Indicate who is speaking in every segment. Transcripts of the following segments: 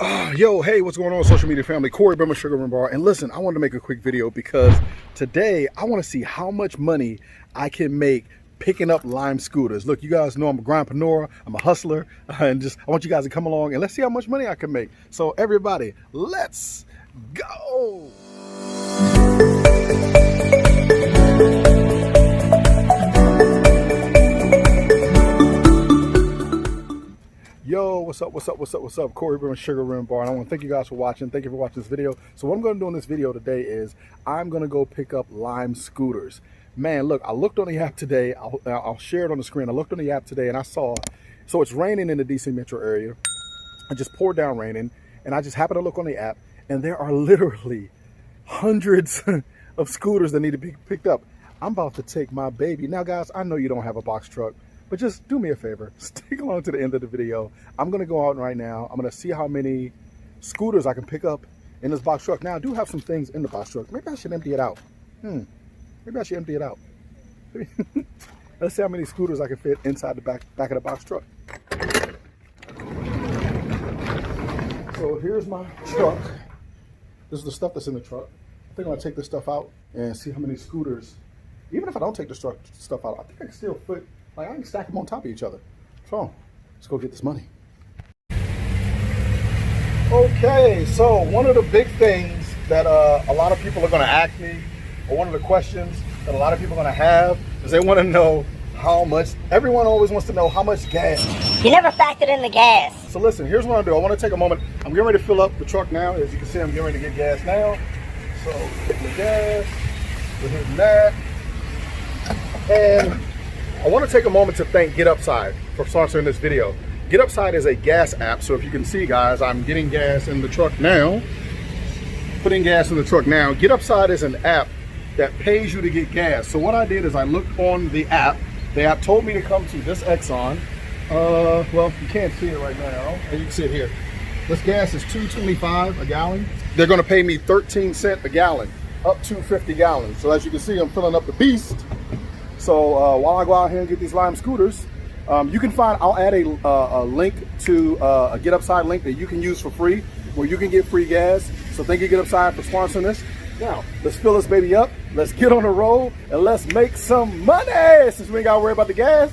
Speaker 1: Yo, hey, what's going on, social media family? Cory MAY, Sugar Bar. And listen, I wanted to make a quick video because today I want to see how much money I can make picking up Lime scooters. Look, you guys know I'm a grindpreneur, I'm a hustler, and just I want you guys to come along and let's see how much money I can make. So everybody, let's go. Yo, what's up? Cory MAY, Sugar Bar. And I want to thank you guys for watching. Thank you for watching this video. So what I'm going to do in this video today is I'm going to go pick up Lime scooters. Man, look, I looked on the app today. I'll share it on the screen. I looked on the app today and I saw, so it's raining in the DC metro area. I just poured down raining and I just happened to look on the app and there are literally hundreds of scooters that need to be picked up. I'm about to take my baby. Now, guys, I know you don't have a box truck, but just do me a favor, stick along to the end of the video. I'm gonna go out right now. I'm gonna see how many scooters I can pick up in this box truck. Now, I do have some things in the box truck. Maybe I should empty it out. Maybe I should empty it out. Let's see how many scooters I can fit inside the back of the box truck. So here's my truck. This is the stuff that's in the truck. I think I'm gonna take this stuff out and see how many scooters. Even if I don't take the stuff out, I think I can still fit. Like, I can stack them on top of each other. So, let's go get this money. Okay, so one of the big things that a lot of people are gonna ask me, or one of the questions that a lot of people are gonna have, is they wanna know how much, everyone always wants to know how much gas.
Speaker 2: You never factored in the gas.
Speaker 1: So listen, here's what I'm gonna do. I wanna take a moment. I'm getting ready to fill up the truck now. As you can see, I'm getting ready to get gas now. So, hitting the gas, we're hitting that. And I want to take a moment to thank Get Upside for sponsoring this video. Get Upside is a gas app, so if you can see, guys, I'm getting gas in the truck now. Putting gas in the truck now. Get Upside is an app that pays you to get gas. So what I did is I looked on the app. The app told me to come to this Exxon. Well, you can't see it right now. And you can see it here. This gas is $2.25 a gallon. They're going to pay me 13 cents a gallon, up to 50 gallons. So as you can see, I'm filling up the beast. So while I go out here and get these Lime scooters, you can find, I'll add a link to a Get Upside link that you can use for free, where you can get free gas. So thank you, Get Upside, for sponsoring this. Now, let's fill this baby up. Let's get on the road and let's make some money since we ain't got to worry about the gas.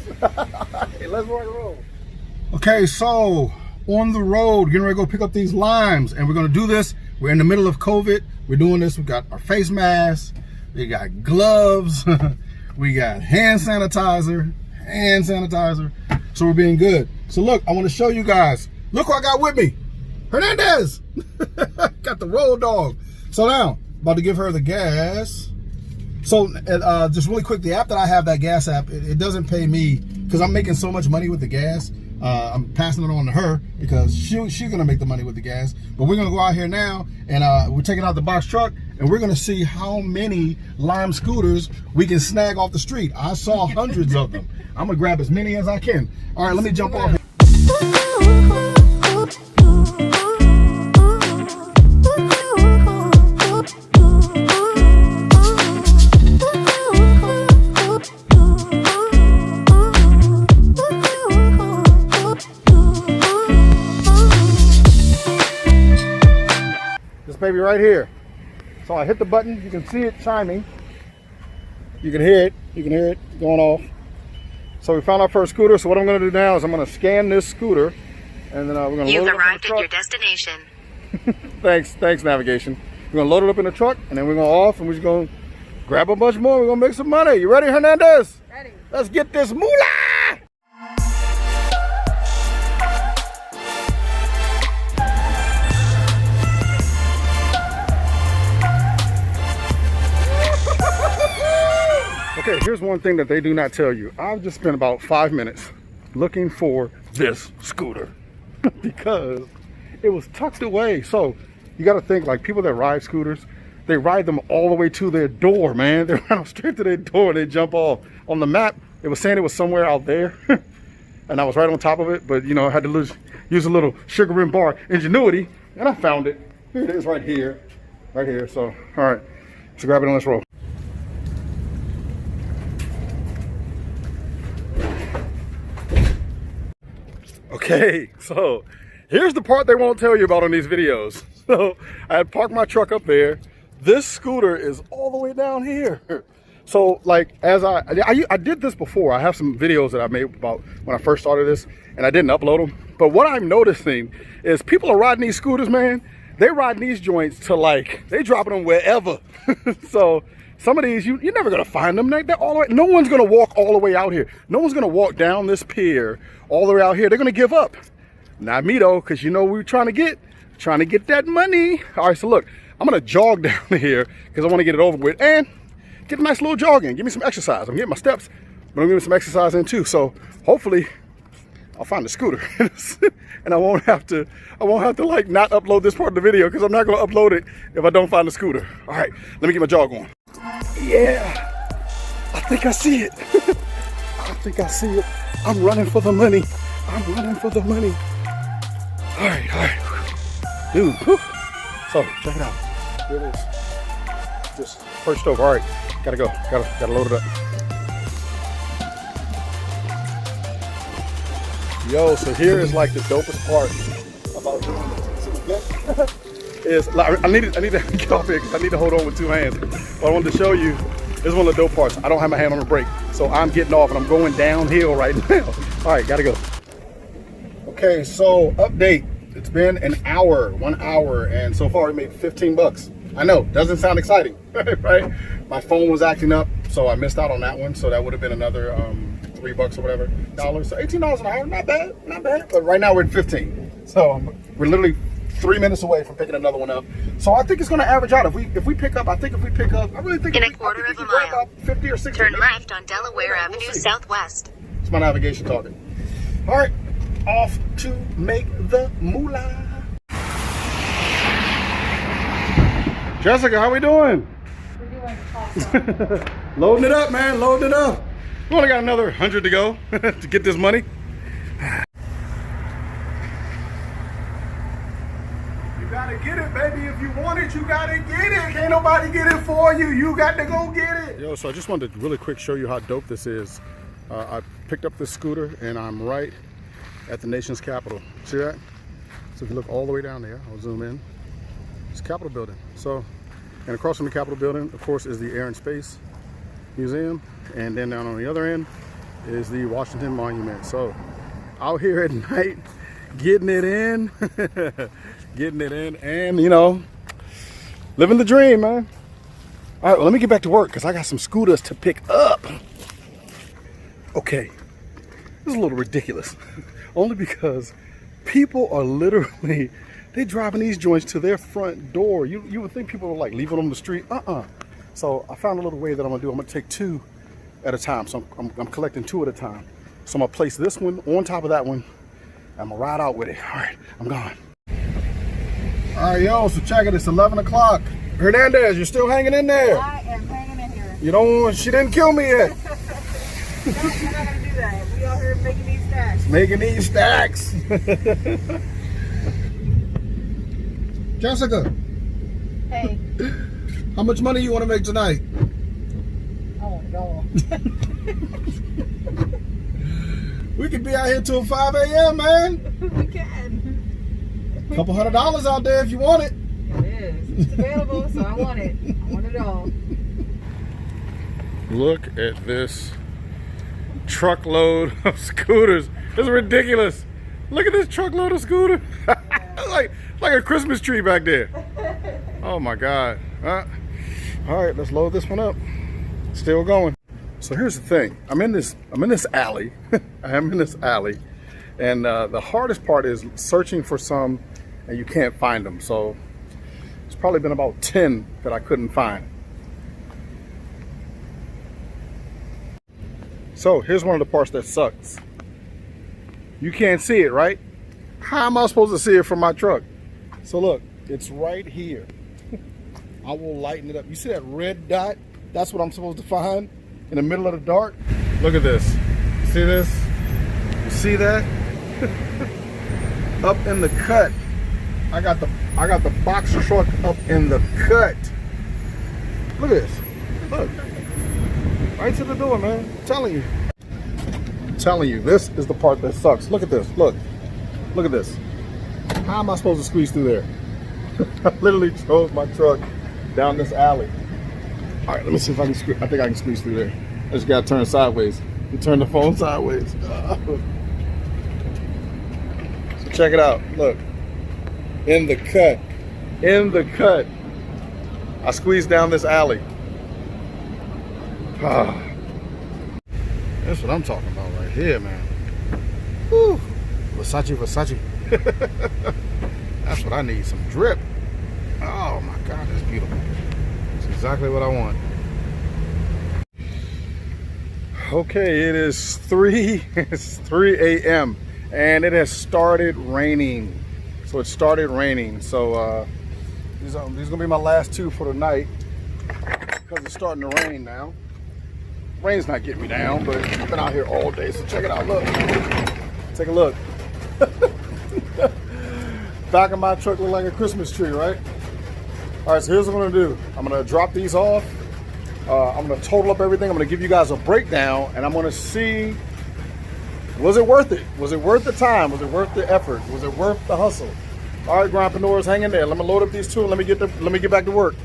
Speaker 1: Hey, let's rock and roll. Okay, so on the road, getting ready to go pick up these limes, and we're going to do this. We're in the middle of COVID. We're doing this. We got our face masks. We got gloves. We got hand sanitizer. So we're being good. So look, I want to show you guys. Look what I got with me. Hernandez. Got the road dog. So now, about to give her the gas. So just really quick, the app that I have, that gas app, it doesn't pay me because I'm making so much money with the gas. I'm passing it on to her because she's gonna make the money with the gas. But we're gonna go out here now and we're taking out the box truck and we're gonna see how many Lime scooters we can snag off the street. I saw hundreds of them. I'm gonna grab as many as I can. All right, let me jump off here. Baby right here. So I hit the button, you can see it chiming. You can hear it going off. So we found our first scooter. So what I'm gonna do now is I'm gonna scan this scooter and then we're gonna
Speaker 3: You've
Speaker 1: load it up
Speaker 3: arrived
Speaker 1: in the
Speaker 3: at your
Speaker 1: truck.
Speaker 3: destination.
Speaker 1: Thanks navigation. We're gonna load it up in the truck and then we're gonna off and we're just gonna grab a bunch more. We're gonna make some money. You ready, Hernandez?
Speaker 2: Ready.
Speaker 1: Let's get this moolah! Okay, here's one thing that they do not tell you. I've just spent about 5 minutes looking for this scooter because it was tucked away. So you got to think, like, people that ride scooters, they ride them all the way to their door, man. They ride them straight to their door and they jump off. On the map, it was saying it was somewhere out there and I was right on top of it, but you know, I had to use a little Sugar Bar ingenuity and I found it. Here it is right here. So, all right, let's grab it and let's roll. Okay, so here's the part they won't tell you about on these videos. So I had parked my truck up there. This scooter is all the way down here. So like, as I did this before. I have some videos that I made about when I first started this, and I didn't upload them. But what I'm noticing is people are riding these scooters, man. They riding these joints to like, they dropping them wherever. So some of these, you're never gonna find them. They're all the way, no one's gonna walk all the way out here. No one's gonna walk down this pier all the way out here. They're gonna give up. Not me though, because you know what we're trying to get that money. All right, so look, I'm gonna jog down here because I want to get it over with and get a nice little jog in. Give me some exercise. I'm getting my steps, but I'm getting some exercise in too. So hopefully I'll find the scooter and I won't have to like not upload this part of the video because I'm not gonna upload it if I don't find the scooter. All right, let me get my jog on. Yeah, I think I see it. I think I see it. I'm running for the money. I'm running for the money. All right. Dude, whew. So check it out. Here it is. Just perched over. All right, gotta go. Gotta load it up. Yo, so here is like the dopest part about doing this. Is like, I need to get off here because I need to hold on with two hands. What I wanted to show you is one of the dope parts. I don't have my hand on the brake, so I'm getting off and I'm going downhill right now. All right, gotta go. Okay, so update. It's been an hour, 1 hour, and so far we made 15 bucks. I know, doesn't sound exciting, right? My phone was acting up, so I missed out on that one. So that would have been another $3 or whatever dollars. So $18 an hour, not bad. But right now we're at 15. So we're literally 3 minutes away from picking another one up. So I think it's going to average out. If we pick up, I really think
Speaker 3: in a quarter of a mile,
Speaker 1: about 50 or 60.
Speaker 3: turn left on Delaware Avenue Southwest.
Speaker 1: It's my navigation talking. All right, off to make the moolah. Jessica, how we doing?
Speaker 2: We're doing awesome.
Speaker 1: Loading it up, man, loading it up. We only got another 100 to go to get this money. You gotta get it, baby. If you want it, you gotta get it. Can't nobody get it for you. You got to go get it. Yo, so I just wanted to really quick show you how dope this is. I picked up this scooter and I'm right at the nation's capital. See that? So if you look all the way down there, I'll zoom in. It's Capitol building. So, and across from the Capitol building, of course, is the Air and Space Museum. And then down on the other end is the Washington Monument. So out here at night, getting it in, and you know, living the dream, man. All right, well, let me get back to work because I got some scooters to pick up. Okay, this is a little ridiculous, only because people are literally, they driving these joints to their front door. You would think people are like leaving them on the street. So I found a little way that I'm gonna do. I'm gonna take two at a time. So I'm collecting two at a time. So I'm gonna place this one on top of that one. I'm gonna ride out with it. All right, I'm gone. All right, yo, so check it, it's 11 o'clock. Hernandez, you're still hanging in there.
Speaker 2: I am hanging in here.
Speaker 1: You don't, she didn't kill me yet.
Speaker 2: No, we're not gonna do that. We out here making these stacks.
Speaker 1: Making these stacks. Jessica.
Speaker 2: Hey.
Speaker 1: How much money you want to make tonight?
Speaker 2: I want it all.
Speaker 1: We could be out here till 5 a.m., man.
Speaker 2: We can.
Speaker 1: Couple $100 out there if you want it.
Speaker 2: It is. It's available, so I want it. I want it all.
Speaker 1: Look at this truckload of scooters. It's ridiculous. Look at this truckload of scooters. like a Christmas tree back there. Oh my God. All right, let's load this one up. Still going. So here's the thing. I'm in this alley. I am in this alley, and the hardest part is searching for some, and you can't find them. So it's probably been about 10 that I couldn't find. So here's one of the parts that sucks. You can't see it, right? How am I supposed to see it from my truck? So look, it's right here. I will lighten it up. You see that red dot? That's what I'm supposed to find in the middle of the dark. Look at this. See this? You see that? Up in the cut. I got the boxer truck up in the cut. Look at this. Look. Right to the door, man. I'm telling you. I'm telling you, this is the part that sucks. Look at this. Look. Look at this. How am I supposed to squeeze through there? I literally drove my truck down this alley. All right, let me see if I can squeeze. I think I can squeeze through there. I just gotta turn sideways. You turn the phone sideways. So check it out. Look, in the cut, I squeezed down this alley. That's what I'm talking about right here, man. Woo. Versace. That's what I need, some drip. Oh my God, that's beautiful. That's exactly what I want. Okay, it is 3 a.m. and it has started raining. So it started raining. So these are gonna be my last two for the night because it's starting to rain now. Rain's not getting me down, but I've been out here all day. So check it out. Look, take a look. Back of my truck look like a Christmas tree, right? All right, so here's what I'm gonna do. I'm gonna drop these off. I'm gonna total up everything. I'm gonna give you guys a breakdown, and I'm gonna see, was it worth it? Was it worth the time? Was it worth the effort? Was it worth the hustle? All right, grindpreneurs, hang in there. Let me load up these two and let me get back to work.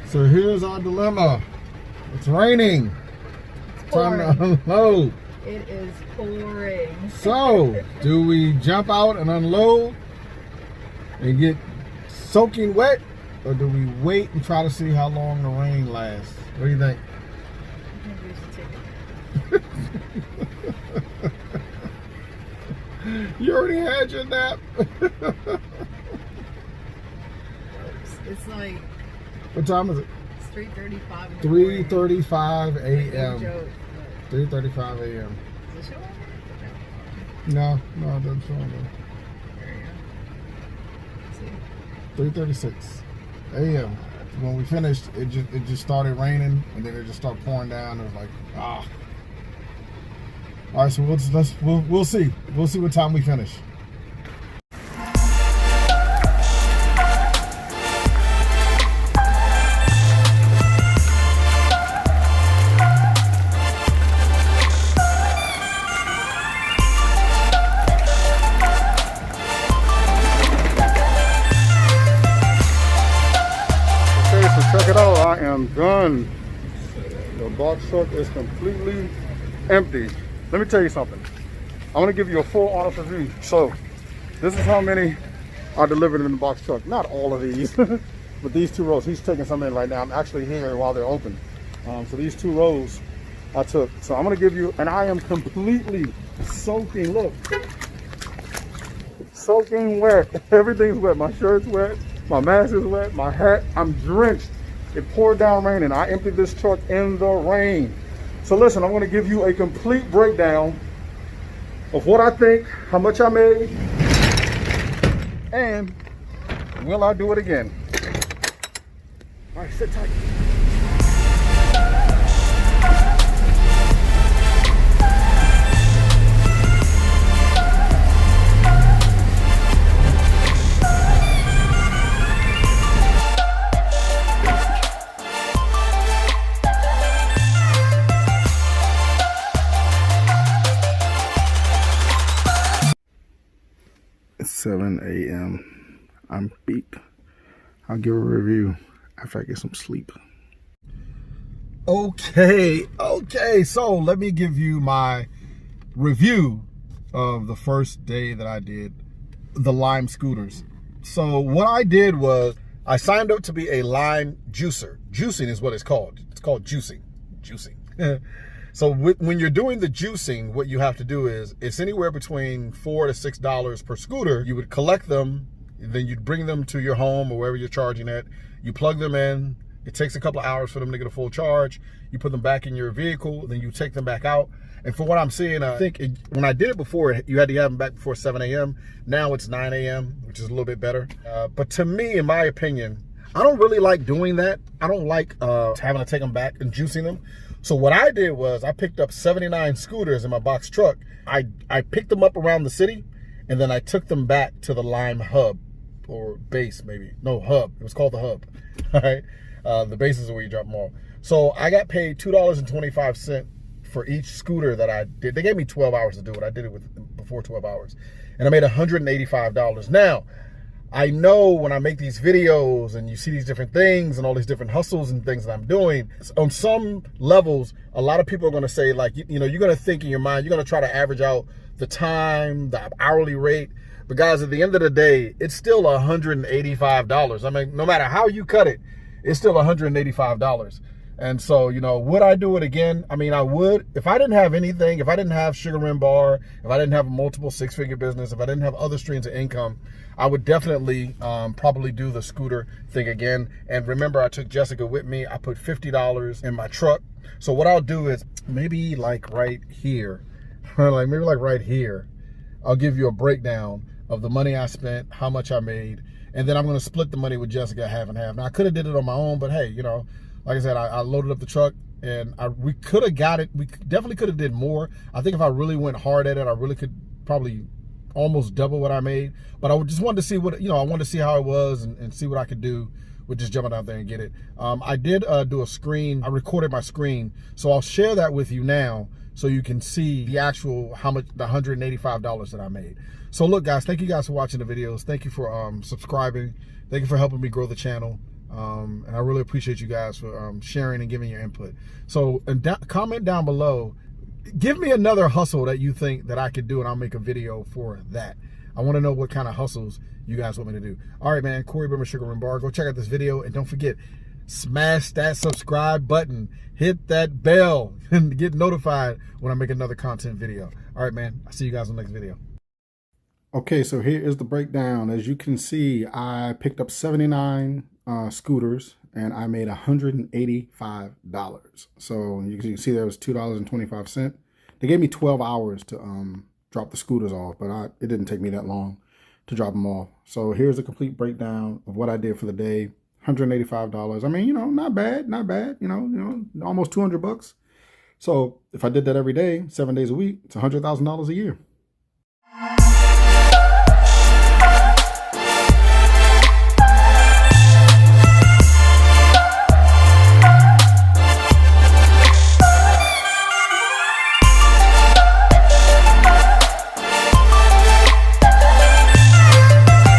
Speaker 1: So here's our dilemma. It's raining. It's time to unload.
Speaker 2: It is pouring.
Speaker 1: So, do we jump out and unload and get soaking wet? Or do we wait and try to see how long the rain lasts? What do you think? You already had your nap.
Speaker 2: It's like,
Speaker 1: what time is it?
Speaker 2: it's 3:35.
Speaker 1: 3:35 a.m. 3:35 a.m.
Speaker 2: Is it showing?
Speaker 1: No, it doesn't show on there.
Speaker 2: There you go.
Speaker 1: 3:36 a.m. When we finished, it just started raining, and then it just started pouring down. It was like, ah. All right, so we'll see. We'll see what time we finish. Check it out, I am done. The box truck is completely empty. Let me tell you something. I want to give you a full honest review. So, this is how many are delivered in the box truck. Not all of these, but these 2 rows. He's taking some in right now. I'm actually here while they're open. So these 2 rows I took. So I'm going to give you, and I am completely soaking. Look, soaking wet. Everything's wet. My shirt's wet. My mask is wet. My hat. I'm drenched. It poured down rain, and I emptied this truck in the rain. So listen, I'm going to give you a complete breakdown of what I think, how much I made, and will I do it again? All right, sit tight. It's 7 a.m. I'm beat. I'll give a review after I get some sleep. Okay, so let me give you my review of the first day that I did the lime scooters. So what I did was I signed up to be a lime juicer. Juicing is what it's called. It's called juicing. So when you're doing the juicing, what you have to do is, it's anywhere between $4 to $6 per scooter. You would collect them, then you'd bring them to your home or wherever you're charging at. You plug them in. It takes a couple of hours for them to get a full charge. You put them back in your vehicle, then you take them back out. And for what I'm seeing, I think when I did it before, you had to have them back before 7 a.m. Now it's 9 a.m., which is a little bit better. But to me, in my opinion, I don't really like doing that. I don't like having to take them back and juicing them. So what I did was I picked up 79 scooters in my box truck. I picked them up around the city, and then I took them back to the Lime hub, or base maybe. No, hub. It was called the hub. All right. The base is where you drop them off. So I got paid $2.25 for each scooter that I did. They gave me 12 hours to do it. I did it before 12 hours. And I made $185. Now, I know when I make these videos and you see these different things and all these different hustles and things that I'm doing, on some levels, a lot of people are going to say, like, you know, you're going to think in your mind, you're going to try to average out the time, the hourly rate. But guys, at the end of the day, it's still $185. I mean, no matter how you cut it, it's still $185. And so, you know, would I do it again? I mean, I would. If I didn't have anything, if I didn't have Sugar Rim Bar, if I didn't have a multiple six-figure business, if I didn't have other streams of income, I would definitely probably do the scooter thing again. And remember, I took Jessica with me. I put $50 in my truck. So what I'll do is maybe like right here, like maybe like right here, I'll give you a breakdown of the money I spent, how much I made, and then I'm going to split the money with Jessica half and half. Now, I could have did it on my own, but hey, you know, like I said, I loaded up the truck, and we could have got it. We definitely could have did more. I think if I really went hard at it, I really could probably almost double what I made. But I just wanted to see what, you know, I wanted to see how it was and see what I could do with just jumping out there and get it. I did do a screen. I recorded my screen, so I'll share that with you now so you can see the actual, how much, the $185 that I made. So look, guys, thank you guys for watching the videos. Thank you for subscribing. Thank you for helping me grow the channel. And I really appreciate you guys for sharing and giving your input. So comment down below, give me another hustle that you think that I could do, and I'll make a video for that. I want to know what kind of hustles you guys want me to do. All right, man, Cory MAY, Sugar Rim Bar. Go check out this video, and don't forget, smash that subscribe button, hit that bell, and get notified when I make another content video. All right, man, I'll see you guys in the next video. Okay, so here is the breakdown. As you can see, I picked up 79 scooters, and I made $185. So you can see there was $2.25. They gave me 12 hours to drop the scooters off, but it didn't take me that long to drop them off. So here's a complete breakdown of what I did for the day. $185. I mean, you know, not bad, not bad. You know, almost $200 bucks. So if I did that every day, 7 days a week, it's $100,000 a year.